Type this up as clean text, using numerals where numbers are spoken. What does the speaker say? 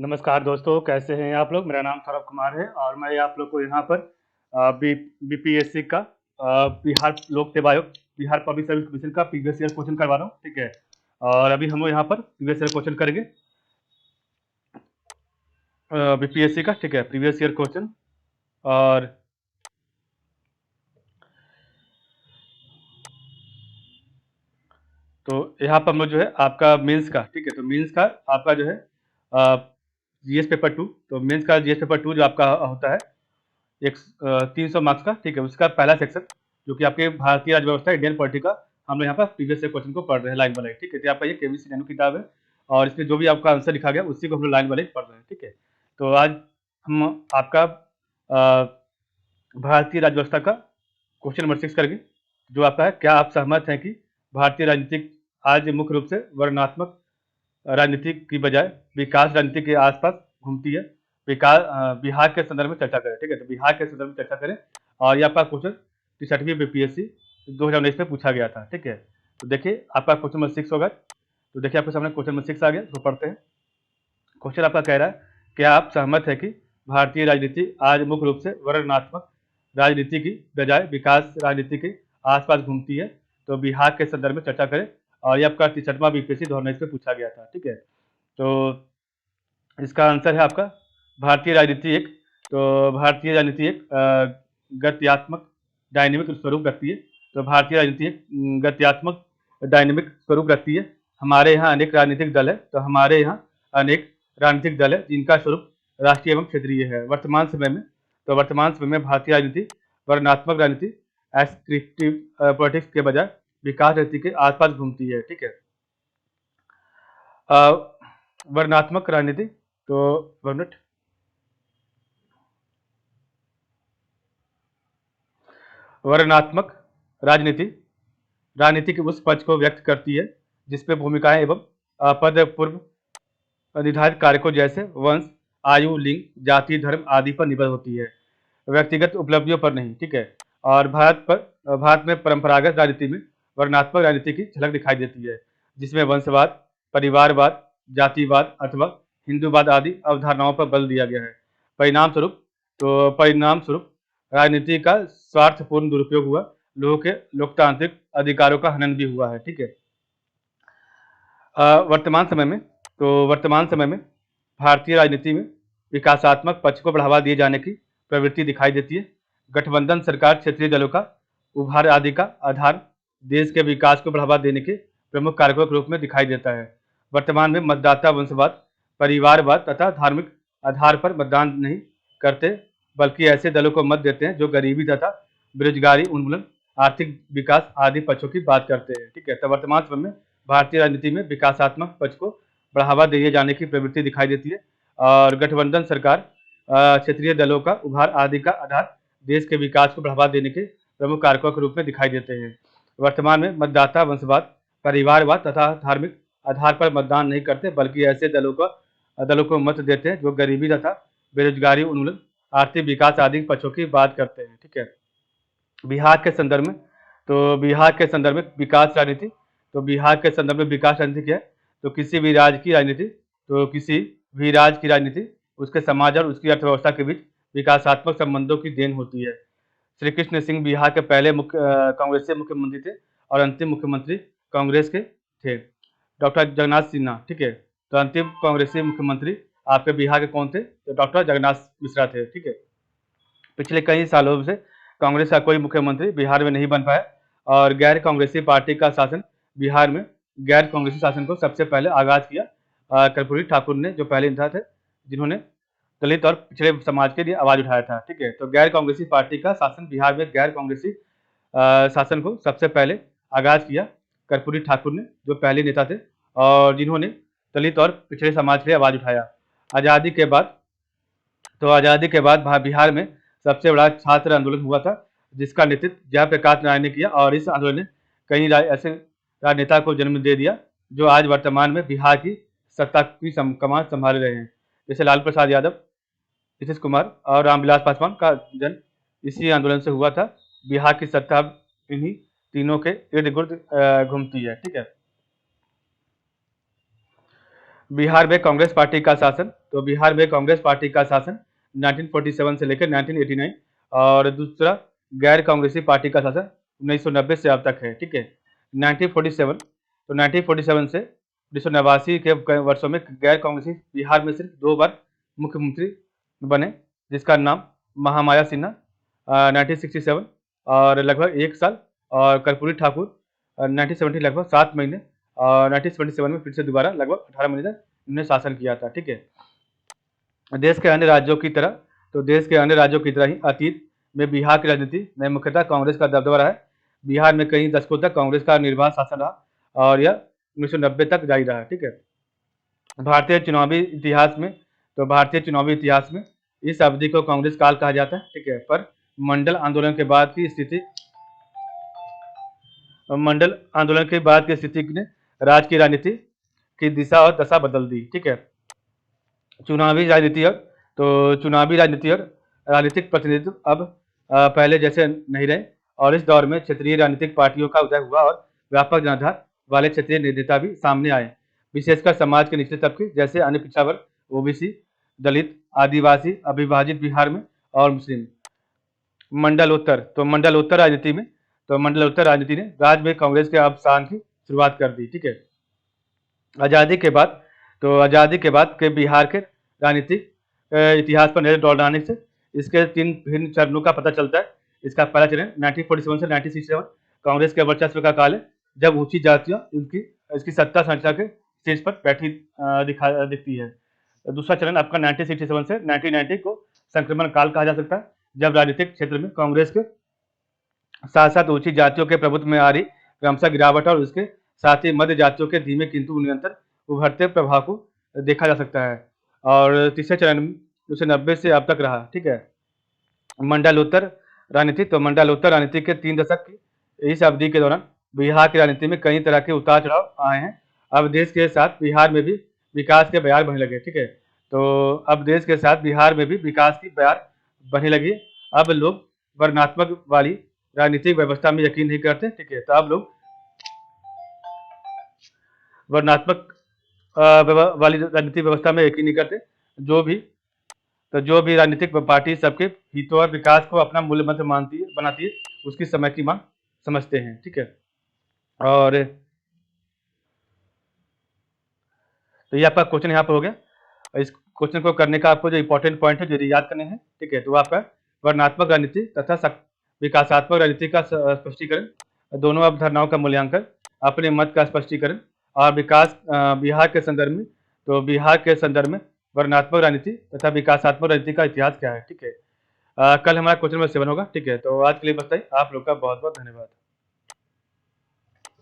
नमस्कार दोस्तों, कैसे हैं आप लोग? मेरा नाम सौरभ कुमार है और मैं आप लोग को यहाँ पर बीपीएससी का बिहार लोक सेवा आयोग, बिहार पब्लिक सर्विस कमीशन का प्रीवियस ईयर क्वेश्चन करवा रहा हूँ, ठीक है। और अभी हम लोग यहाँ पर प्रीवियस ईयर क्वेश्चन करेंगे बीपीएससी का, ठीक है, प्रीवियस ईयर क्वेश्चन। और तो यहाँ पर हम लोग जो है आपका मेंस का, ठीक है, तो मेंस का आपका जो है जीएस पेपर 2, तो मेंस का जीएस पेपर 2 जो आपका होता है 300 मार्क्स का, ठीक है, उसका पहला सेक्शन जो कि आपके भारतीय राज्य व्यवस्था इंडियन पॉलिटी का, हम लोग यहाँ पर प्रीवियस ईयर क्वेश्चन को पढ़ रहे हैं लाइन बाय लाइन, ठीक है। तो आपका ये केबीसी नैनो किताब है और इसमें जो भी आपका आंसर लिखा गया उसी को हम लोग लाइन बाय लाइन पढ़ रहे हैं, ठीक है। तो आज हम आपका भारतीय राज्य व्यवस्था का क्वेश्चन नंबर 6 करेंगे, जो आपका है, क्या आप सहमत हैं कि भारतीय राजनीतिक आज मुख्य रूप से वर्णात्मक राजनीति की बजाय विकास राजनीति के आसपास घूमती है? बिहार के संदर्भ में चर्चा करें, ठीक है। तो बिहार के संदर्भ में चर्चा करें और ये आपका क्वेश्चन 63वीं बीपीएससी 2019 में पूछा गया था, ठीक है। तो देखिए आपका क्वेश्चन नंबर 6 होगा। तो देखिए आपके सामने क्वेश्चन नंबर 6 आ गया, तो पढ़ते हैं। क्वेश्चन आपका कह रहा है, क्या आप सहमत है कि भारतीय राजनीति आज मुख्य रूप से वर्णनात्मक राजनीति की बजाय विकास राजनीति के आसपास घूमती है? तो बिहार के संदर्भ में चर्चा करें और ये आपका 63वां बीपीएससी 2019 में पूछा गया था, ठीक है। तो इसका आंसर है आपका भारतीय राजनीति एक, तो भारतीय राजनीति एक गत्यात्मक डायनेमिक स्वरूप रखती है। तो भारतीय राजनीति एक गत्यात्मक डायनेमिक स्वरूप रखती है। हमारे यहाँ अनेक राजनीतिक दल है, तो हमारे यहाँ अनेक राजनीतिक दल है जिनका स्वरूप राष्ट्रीय एवं क्षेत्रीय है। वर्तमान समय में भारतीय राजनीति वर्णात्मक राजनीति एस्क्रिप्टिव पॉलिटिक्स के बजाय विकास राजनीति के आसपास घूमती है, ठीक है। वर्णात्मक राजनीति, तो वर्णनात्मक राजनीति के उस पक्ष को व्यक्त करती है जिसपे भूमिकाएं एवं पद पूर्व निर्धारित कारकों जैसे वंश, आयु, लिंग, जाति, धर्म आदि पर निर्भर होती है, व्यक्तिगत उपलब्धियों पर नहीं, ठीक है। और भारत में परंपरागत राजनीति में वर्णात्मक राजनीति की झलक दिखाई देती है, जिसमें वंशवाद, परिवारवाद, जातिवाद अथवा हिंदूवाद आदि अवधारणाओं पर बल दिया गया है। परिणाम स्वरूप राजनीति का स्वार्थपूर्ण दुरुपयोग हुआ, लोगों के लोकतांत्रिक अधिकारों का हनन भी हुआ है, ठीक है। वर्तमान समय में भारतीय राजनीति में विकासात्मक पक्ष को बढ़ावा दिए जाने की प्रवृत्ति दिखाई देती है। गठबंधन सरकार क्षेत्रीय दलों का उभार आदि का आधार देश के विकास को बढ़ावा देने के प्रमुख कारकों के रूप में दिखाई देता है। वर्तमान में मतदाता वंशवाद, परिवारवाद तथा धार्मिक आधार पर मतदान नहीं करते, बल्कि ऐसे दलों को मत देते हैं जो गरीबी तथा बेरोजगारी उन्मूलन, आर्थिक विकास आदि पक्षों की बात करते हैं, ठीक है। तो वर्तमान समय में भारतीय राजनीति में विकासात्मक पक्ष को बढ़ावा दिए जाने की प्रवृत्ति दिखाई देती है और गठबंधन सरकार क्षेत्रीय दलों का उभार आदि का आधार देश के विकास को बढ़ावा देने के प्रमुख कारकों के रूप में दिखाई देते हैं। वर्तमान में मतदाता वंशवाद, परिवारवाद तथा धार्मिक आधार पर मतदान नहीं करते, बल्कि ऐसे दलों को मत देते हैं जो गरीबी तथा बेरोजगारी उन्मूलन, आर्थिक विकास आदि पक्षों की बात करते हैं, ठीक है। बिहार के संदर्भ में विकास राजनीति, तो बिहार के संदर्भ में विकास राजनीति क्या है? तो किसी भी राज्य की राजनीति उसके समाज और उसकी अर्थव्यवस्था के बीच विकासात्मक संबंधों की देन होती है। श्री कृष्ण सिंह बिहार के पहले कांग्रेसी मुख्यमंत्री थे और अंतिम मुख्यमंत्री कांग्रेस के थे, डॉक्टर जगन्नाथ सिन्हा, ठीक है। तो अंतिम कांग्रेसी मुख्यमंत्री आपके बिहार के कौन थे? तो डॉक्टर जगन्नाथ मिश्रा थे, ठीक है। पिछले कई सालों से कांग्रेस का कोई मुख्यमंत्री बिहार में नहीं बन पाया और गैर कांग्रेसी पार्टी का शासन बिहार में गैर कांग्रेसी शासन को सबसे पहले आगाज किया कर्पूरी ठाकुर ने, जो पहले नेता थे जिन्होंने दलित और पिछड़े समाज के लिए आवाज उठाया था, ठीक है। तो गैर कांग्रेसी पार्टी का शासन बिहार में गैर कांग्रेसी शासन को सबसे पहले आगाज किया कर्पूरी ठाकुर ने, जो पहले नेता थे और जिन्होंने दलित और पिछड़े समाज के लिए आवाज उठाया। आज़ादी के बाद बिहार में सबसे बड़ा छात्र आंदोलन हुआ था, जिसका नेतृत्व जयप्रकाश नारायण ने किया और इस आंदोलन ने कई ऐसे राजनेता को जन्म दे दिया जो आज वर्तमान में बिहार की सत्ता की कमान संभाल रहे हैं, जैसे लालू प्रसाद यादव, नीतीश कुमार और रामविलास पासवान का जन्म इसी आंदोलन से हुआ था। बिहार की सत्ता इन्हीं तीनों के इर्द गिर्द घूमती है, ठीक है। बिहार में कांग्रेस पार्टी का शासन तो बिहार में कांग्रेस पार्टी का शासन 1947 से लेकर 1989 और दूसरा गैर कांग्रेसी पार्टी का शासन 1990 से अब तक है। ठीक है, 1947 तो 1947 से 1989 के वर्षों में गैर कांग्रेसी बिहार में सिर्फ 2 बार मुख्यमंत्री बने, जिसका नाम महामाया सिन्हा 1967 और लगभग 1 साल, और कर्पूरी ठाकुर 1970 लगभग 7 महीने, और 1977 में फिर से दोबारा लगभग 18 महीने तक उन्होंने शासन किया था। ठीक है, देश के अन्य राज्यों की तरह ही अतीत में बिहार की राजनीति में मुख्यतः कांग्रेस का दबदबा रहा है। बिहार में कई दशकों तक कांग्रेस का निर्बाध शासन रहा और यह 1990 तक जारी रहा। ठीक है, भारतीय चुनावी इतिहास में इस अवधि को कांग्रेस काल कहा जाता है। ठीक है, पर मंडल आंदोलन के बाद की स्थिति ने राज्य की राजनीति की दिशा और दशा बदल दी। ठीक है, चुनावी राजनीति और राजनीतिक प्रतिनिधित्व अब पहले जैसे नहीं रहे, और इस दौर में क्षेत्रीय राजनीतिक पार्टियों का उदय हुआ और व्यापक जनाधार वाले क्षेत्रीय नेता भी सामने आए, विशेषकर समाज के निचले तबके जैसे अन्य पिछड़ा वर्ग, ओबीसी, दलित, आदिवासी, अविभाजित बिहार में और मुस्लिम। मंडलोत्तर राजनीति ने राज्य में कांग्रेस के अवसान की शुरुआत कर दी। ठीक है, आज़ादी के बाद के बिहार के राजनीतिक इतिहास पर नजर दौड़ाने से इसके 3 भिन्न चरणों का पता चलता है। इसका पहला चरण 1947 से 1967 कांग्रेस के वर्चस्व का काल है, जब ऊंची जातियां इसकी सत्ता संरचना के शीर्ष पर बैठी दिखती है। दूसरा चरण आपका 1967 से 1990 को संक्रमण काल कहा जा सकता है, जब राजनीतिक क्षेत्र में कांग्रेस के साथ साथ ऊंची जातियों के प्रभुत्व में आ रही क्रमशः गिरावट और उसके साथ ही मध्य जातियों के धीमे किंतु निरंतर उभरते प्रभाव को देखा जा सकता है। और तीसरे चरण 1990 से अब तक रहा। ठीक है, मंडलोत्तर राजनीति के 3 दशक की इस अवधि के दौरान बिहार की राजनीति में कई तरह के उतार चढ़ाव आए हैं। अब देश के साथ बिहार में भी विकास के बयार बहने लगे। ठीक है, तो अब देश के साथ बिहार में भी विकास की बयार बहने लगी। अब लोग वर्णात्मक वाली राजनीतिक व्यवस्था में यकीन नहीं करते। ठीक है, तो अब लोग वर्णात्मक वाली राजनीतिक व्यवस्था में यकीन नहीं करते। जो भी राजनीतिक पार्टी सबके हितों और विकास को अपना मूल्य मंत्र बनाती है, उसकी समय की मांग समझते हैं। ठीक है, और तो ये आपका क्वेश्चन यहाँ पर हो गया। इस क्वेश्चन को करने का आपको जो इंपॉर्टेंट पॉइंट है जो याद करने हैं। ठीक है, तो आपका वर्णात्मक राजनीति तथा विकासात्मक राजनीति का स्पष्टीकरण, दोनों अवधारणाओं का मूल्यांकन, अपने मत का स्पष्टीकरण और बिहार के संदर्भ में वर्णात्मक राजनीति तथा विकासात्मक राजनीति का इतिहास क्या है। ठीक है, कल हमारा क्वेश्चन नंबर 7 होगा। ठीक है, तो आज के लिए बस इतना ही। आप लोग का बहुत बहुत धन्यवाद।